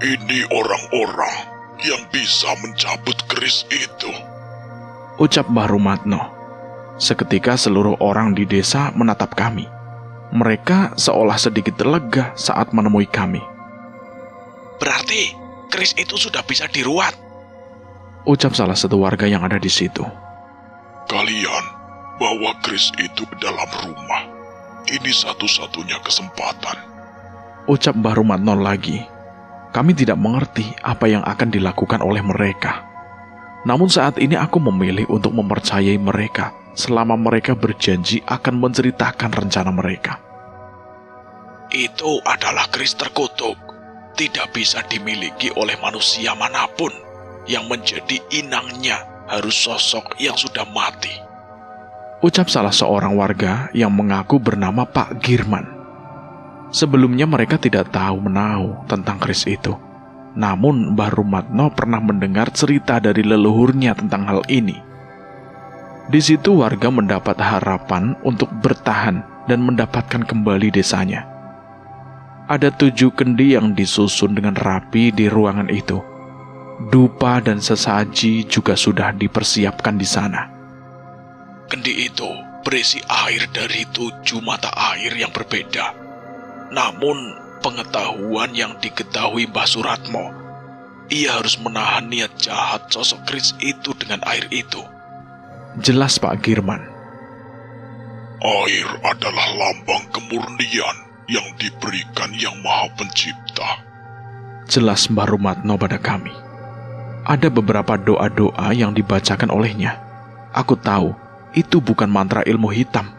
Ini orang-orang yang bisa mencabut keris itu, ucap Mbah Rumatno. Seketika seluruh orang di desa menatap kami. Mereka seolah sedikit lega saat menemui kami. Berarti keris itu sudah bisa diruat, ucap salah satu warga yang ada di situ. Kalian bawa keris itu ke dalam rumah. Ini satu-satunya kesempatan, ucap Mbah Rumatno lagi. Kami tidak mengerti apa yang akan dilakukan oleh mereka. Namun saat ini aku memilih untuk mempercayai mereka selama mereka berjanji akan menceritakan rencana mereka. Itu adalah keris terkutuk. Tidak bisa dimiliki oleh manusia manapun. Yang menjadi inangnya harus sosok yang sudah mati, ucap salah seorang warga yang mengaku bernama Pak Girman. Sebelumnya mereka tidak tahu menahu tentang keris itu. Namun Mbah Rumatno pernah mendengar cerita dari leluhurnya tentang hal ini. Di situ warga mendapat harapan untuk bertahan dan mendapatkan kembali desanya. Ada 7 kendi yang disusun dengan rapi di ruangan itu. Dupa dan sesaji juga sudah dipersiapkan di sana. Kendi itu berisi air dari 7 mata air yang berbeda. Namun, pengetahuan yang diketahui Mbah Suratmo, ia harus menahan niat jahat sosok keris itu dengan air itu. Jelas Pak Girman. Air adalah lambang kemurnian yang diberikan Yang Maha Pencipta. Jelas Mbah Rumatno pada kami. Ada beberapa doa-doa yang dibacakan olehnya. Aku tahu itu bukan mantra ilmu hitam.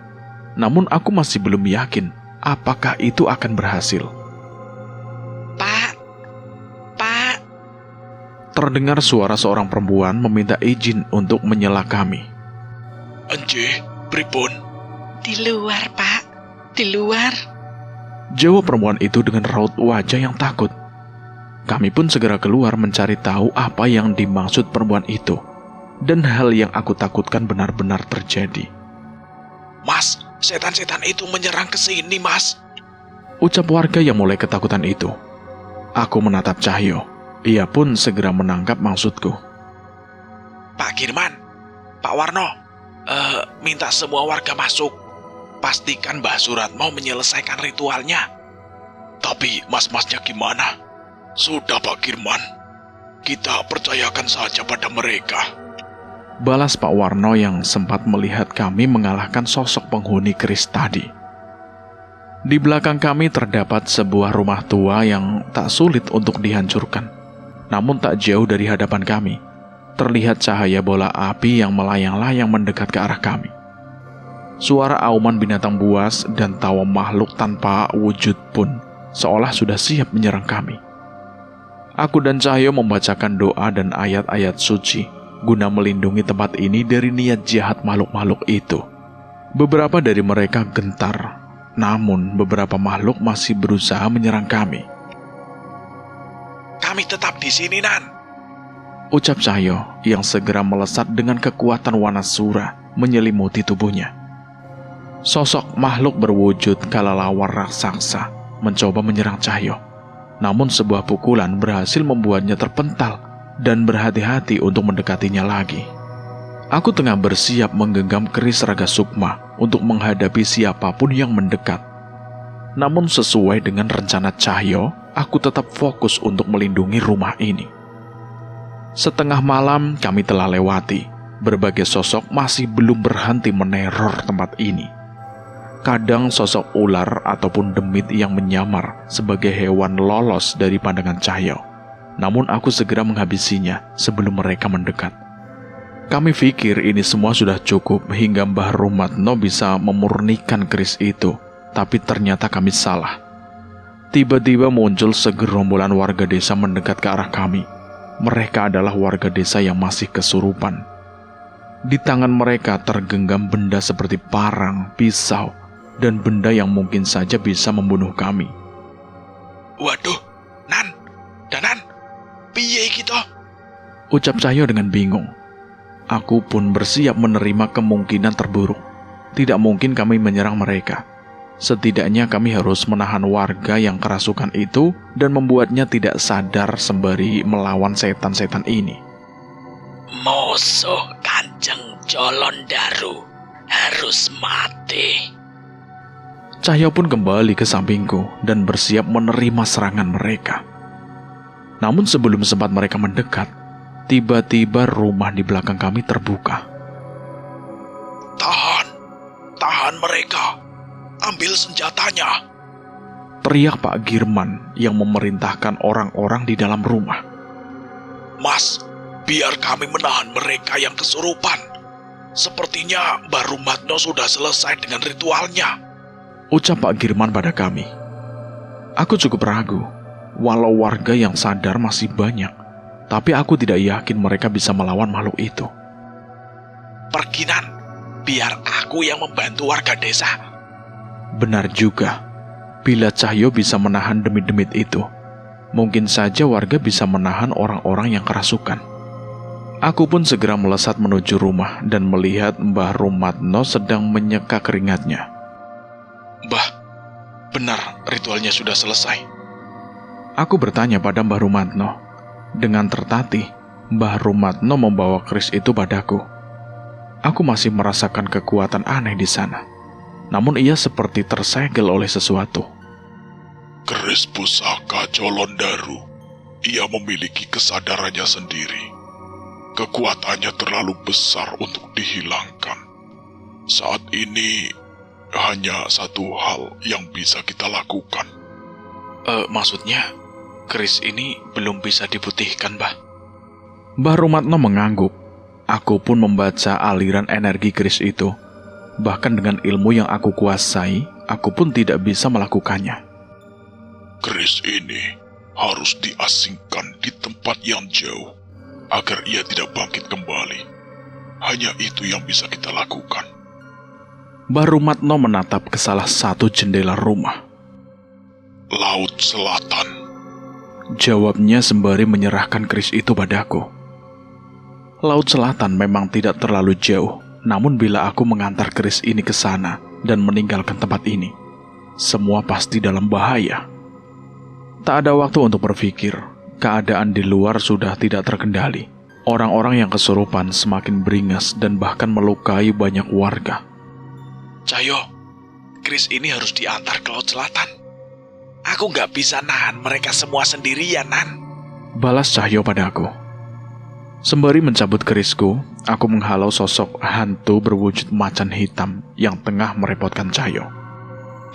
Namun aku masih belum yakin apakah itu akan berhasil. Pak. Terdengar suara seorang perempuan meminta izin untuk menyela kami. Enje, pripun? Di luar, Pak. Di luar. Jawab perempuan itu dengan raut wajah yang takut. Kami pun segera keluar mencari tahu apa yang dimaksud perempuan itu. Dan hal yang aku takutkan benar-benar terjadi. Mas, setan-setan itu menyerang ke sini, Mas, ucap warga yang mulai ketakutan itu. Aku menatap Cahyo. Ia pun segera menangkap maksudku. Pak Girman, Pak Warno, minta semua warga masuk. Pastikan Mbah Suratmo menyelesaikan ritualnya. Tapi mas-masnya gimana? Sudah Pak Girman, kita percayakan saja pada mereka, balas Pak Warno yang sempat melihat kami mengalahkan sosok penghuni keris tadi. Di belakang kami terdapat sebuah rumah tua yang tak sulit untuk dihancurkan. Namun tak jauh dari hadapan kami, terlihat cahaya bola api yang melayang-layang mendekat ke arah kami. Suara auman binatang buas dan tawa makhluk tanpa wujud pun seolah sudah siap menyerang kami. Aku dan Cahyo membacakan doa dan ayat-ayat suci guna melindungi tempat ini dari niat jahat makhluk-makhluk itu. Beberapa dari mereka gentar, namun beberapa makhluk masih berusaha menyerang kami. Kami tetap di sini, Nan. Ucap Cahyo yang segera melesat dengan kekuatan Wanasura menyelimuti tubuhnya. Sosok makhluk berwujud kelelawar raksasa mencoba menyerang Cahyo. Namun sebuah pukulan berhasil membuatnya terpental dan berhati-hati untuk mendekatinya lagi. Aku tengah bersiap menggenggam keris Raga Sukma untuk menghadapi siapapun yang mendekat. Namun sesuai dengan rencana Cahyo, aku tetap fokus untuk melindungi rumah ini. Setengah malam kami telah lewati, berbagai sosok masih belum berhenti meneror tempat ini. Kadang sosok ular ataupun demit yang menyamar sebagai hewan lolos dari pandangan Cahyo. Namun aku segera menghabisinya sebelum mereka mendekat. Kami pikir ini semua sudah cukup hingga Mbah Rumatno bisa memurnikan keris itu, tapi ternyata kami salah. Tiba-tiba muncul segerombolan warga desa mendekat ke arah kami. Mereka adalah warga desa yang masih kesurupan. Di tangan mereka tergenggam benda seperti parang, pisau, dan benda yang mungkin saja bisa membunuh kami. Waduh, Nan, Danan, piye kita? Ucap Cahyo dengan bingung. Aku pun bersiap menerima kemungkinan terburuk. Tidak mungkin kami menyerang mereka. Setidaknya kami harus menahan warga yang kerasukan itu dan membuatnya tidak sadar sembari melawan setan-setan ini. Musuh Kanjeng Jolondaru harus mati. Cahyo pun kembali ke sampingku dan bersiap menerima serangan mereka. Namun sebelum sempat mereka mendekat, tiba-tiba rumah di belakang kami terbuka. Tahan mereka. Ambil senjatanya. Teriak Pak Girman yang memerintahkan orang-orang di dalam rumah. Mas, biar kami menahan mereka yang kesurupan. Sepertinya Mbah Rumatno sudah selesai dengan ritualnya. Ucap Pak Girman pada kami. Aku cukup ragu. Walau warga yang sadar masih banyak, tapi aku tidak yakin mereka bisa melawan makhluk itu. Pergi, Nan. Biar aku yang membantu warga desa. Benar juga, bila Cahyo bisa menahan demit-demit itu, mungkin saja warga bisa menahan orang-orang yang kerasukan. Aku pun segera melesat menuju rumah dan melihat Mbah Rumatno sedang menyeka keringatnya. Mbah, benar ritualnya sudah selesai. Aku bertanya pada Mbah Rumatno. Dengan tertatih, Mbah Rumatno membawa keris itu padaku. Aku masih merasakan kekuatan aneh di sana. Namun ia seperti tersegel oleh sesuatu. Keris pusaka Jolondaru. Ia memiliki kesadarannya sendiri. Kekuatannya terlalu besar untuk dihilangkan. Saat ini hanya satu hal yang bisa kita lakukan. Maksudnya, keris ini belum bisa diputihkan, Mbah. Mbah Rumatno mengangguk. Aku pun membaca aliran energi keris itu. Bahkan dengan ilmu yang aku kuasai, aku pun tidak bisa melakukannya. Keris ini harus diasingkan di tempat yang jauh, agar ia tidak bangkit kembali. Hanya itu yang bisa kita lakukan. Mbah Rumatno menatap ke salah satu jendela rumah. Laut Selatan. Jawabnya sembari menyerahkan keris itu padaku. Laut Selatan memang tidak terlalu jauh. Namun bila aku mengantar keris ini ke sana dan meninggalkan tempat ini, semua pasti dalam bahaya. Tak ada waktu untuk berpikir, keadaan di luar sudah tidak terkendali. Orang-orang yang kesurupan semakin beringas dan bahkan melukai banyak warga. Cahyo, keris ini harus diantar ke Laut Selatan. Aku nggak bisa nahan mereka semua sendirian, Nan. Balas Cahyo padaku. Sembari mencabut kerisku, aku menghalau sosok hantu berwujud macan hitam yang tengah merepotkan Cahyo.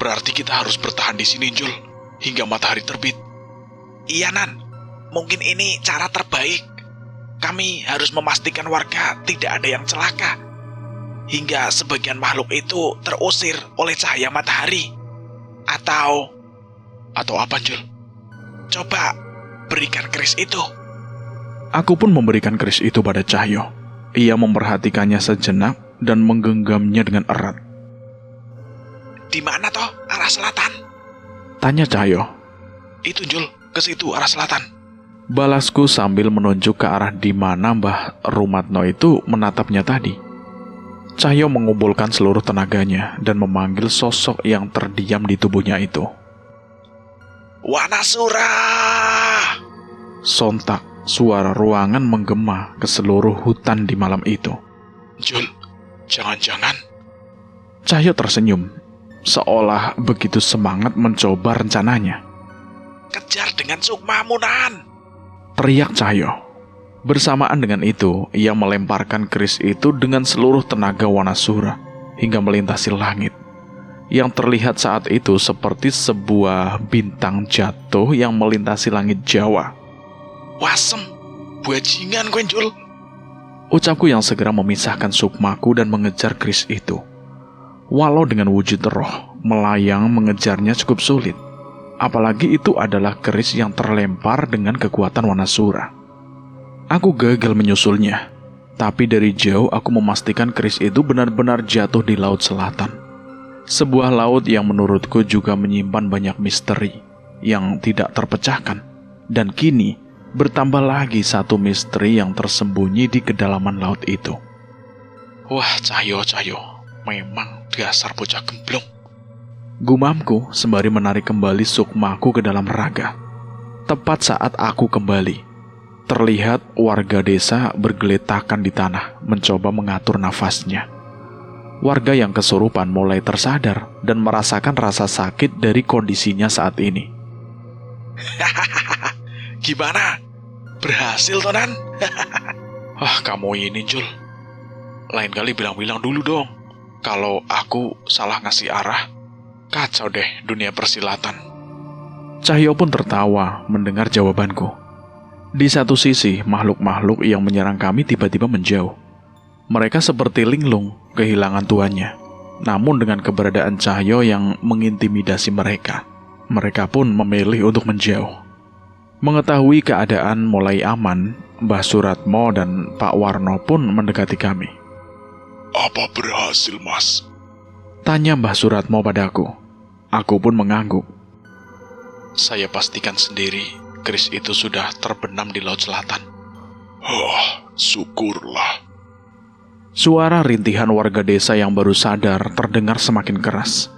Berarti kita harus bertahan di sini, Jul, hingga matahari terbit. Iya, Nan. Mungkin ini cara terbaik. Kami harus memastikan warga tidak ada yang celaka. Hingga sebagian makhluk itu terusir oleh cahaya matahari. Atau apa, Jul? Coba berikan keris itu. Aku pun memberikan keris itu pada Cahyo. Ia memperhatikannya sejenak dan menggenggamnya dengan erat. Di mana toh arah selatan? Tanya Cahyo. Itu Jul, ke situ arah selatan. Balasku sambil menunjuk ke arah di mana Mbah Rumatno itu menatapnya tadi. Cahyo mengumpulkan seluruh tenaganya dan memanggil sosok yang terdiam di tubuhnya itu. Wanasura! Sontak, suara ruangan menggema ke seluruh hutan di malam itu. Jul, jangan-jangan. Cahyo tersenyum, seolah begitu semangat mencoba rencananya. Kejar dengan sukmamu, Nan! Teriak Cahyo. Bersamaan dengan itu, ia melemparkan keris itu dengan seluruh tenaga Wanasura hingga melintasi langit. Yang terlihat saat itu seperti sebuah bintang jatuh yang melintasi langit Jawa. Wasem, bajingan kowe Jul. Ucapku yang segera memisahkan sukmaku dan mengejar keris itu. Walau dengan wujud roh, melayang mengejarnya cukup sulit. Apalagi itu adalah keris yang terlempar dengan kekuatan Wanasura. Aku gagal menyusulnya, tapi dari jauh aku memastikan keris itu benar-benar jatuh di Laut Selatan. Sebuah laut yang menurutku juga menyimpan banyak misteri yang tidak terpecahkan. Dan kini bertambah lagi satu misteri yang tersembunyi di kedalaman laut itu. Wah, Cahyo, memang dasar bocah gemblong. Gumamku sembari menarik kembali sukmaku ke dalam raga. Tepat saat aku kembali, terlihat warga desa bergeletakan di tanah mencoba mengatur nafasnya. Warga yang kesurupan mulai tersadar dan merasakan rasa sakit dari kondisinya saat ini. Gimana? Berhasil, Tonan? Wah, kamu ini, Jul. Lain kali bilang-bilang dulu dong. Kalau aku salah ngasih arah, kacau deh dunia persilatan. Cahyo pun tertawa mendengar jawabanku. Di satu sisi, makhluk-makhluk yang menyerang kami tiba-tiba menjauh. Mereka seperti linglung kehilangan tuannya. Namun dengan keberadaan Cahyo yang mengintimidasi mereka, mereka pun memilih untuk menjauh. Mengetahui keadaan mulai aman, Mbah Suratmo dan Pak Warno pun mendekati kami. Apa berhasil, Mas? Tanya Mbah Suratmo padaku. Aku pun mengangguk. Saya pastikan sendiri, keris itu sudah terbenam di Laut Selatan. Syukurlah. Suara rintihan warga desa yang baru sadar terdengar semakin keras.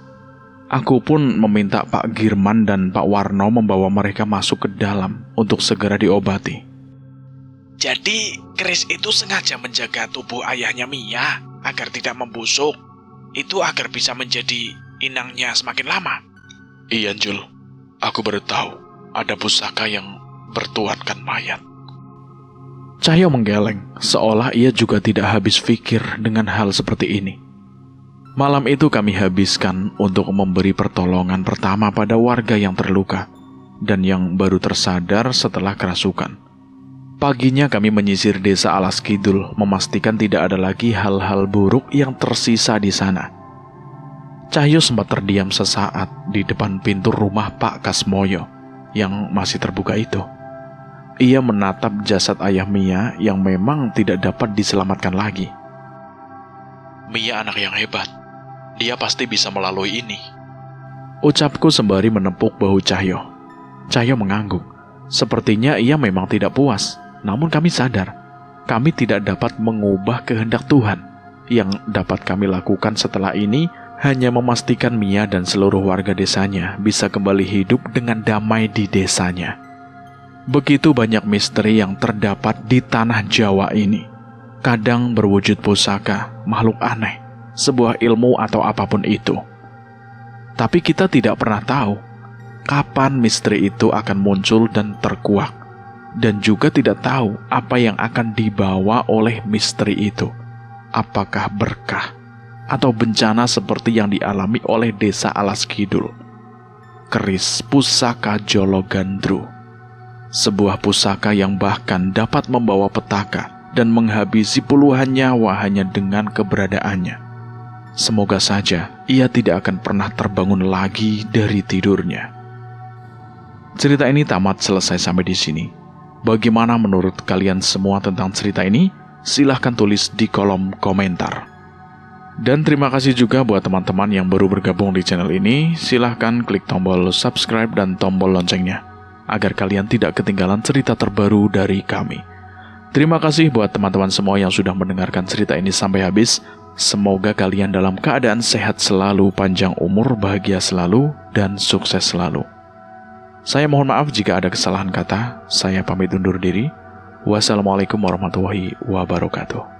Aku pun meminta Pak Girman dan Pak Warno membawa mereka masuk ke dalam untuk segera diobati. Jadi, keris itu sengaja menjaga tubuh ayahnya Mia agar tidak membusuk. Itu agar bisa menjadi inangnya semakin lama. Iya, Jul. Aku baru tahu ada pusaka yang bertuankan mayat. Cahyo menggeleng, seolah ia juga tidak habis pikir dengan hal seperti ini. Malam itu kami habiskan untuk memberi pertolongan pertama pada warga yang terluka dan yang baru tersadar setelah kerasukan. Paginya kami menyisir desa Alas Kidul, memastikan tidak ada lagi hal-hal buruk yang tersisa di sana. Cahyo sempat terdiam sesaat di depan pintu rumah Pak Kasmoyo yang masih terbuka itu. Ia menatap jasad ayah Mia yang memang tidak dapat diselamatkan lagi. Mia anak yang hebat. Dia pasti bisa melalui ini. Ucapku sembari menepuk bahu Cahyo. Cahyo mengangguk. Sepertinya ia memang tidak puas. Namun kami sadar, kami tidak dapat mengubah kehendak Tuhan. Yang dapat kami lakukan setelah ini hanya memastikan Mia dan seluruh warga desanya bisa kembali hidup dengan damai di desanya. Begitu banyak misteri yang terdapat di tanah Jawa ini. Kadang berwujud pusaka, makhluk aneh, sebuah ilmu atau apapun itu. Tapi kita tidak pernah tahu kapan misteri itu akan muncul dan terkuak. Dan juga tidak tahu apa yang akan dibawa oleh misteri itu. Apakah berkah atau bencana seperti yang dialami oleh desa Alas Kidul. Keris Pusaka Jolo Gandru. Sebuah pusaka yang bahkan dapat membawa petaka dan menghabisi puluhan nyawa hanya dengan keberadaannya. Semoga saja ia tidak akan pernah terbangun lagi dari tidurnya. Cerita ini tamat selesai sampai di sini. Bagaimana menurut kalian semua tentang cerita ini? Silahkan tulis di kolom komentar. Dan terima kasih juga buat teman-teman yang baru bergabung di channel ini. Silahkan klik tombol subscribe dan tombol loncengnya, agar kalian tidak ketinggalan cerita terbaru dari kami. Terima kasih buat teman-teman semua yang sudah mendengarkan cerita ini sampai habis. Semoga kalian dalam keadaan sehat selalu, panjang umur, bahagia selalu, dan sukses selalu. Saya mohon maaf jika ada kesalahan kata. Saya pamit undur diri. Wassalamualaikum warahmatullahi wabarakatuh.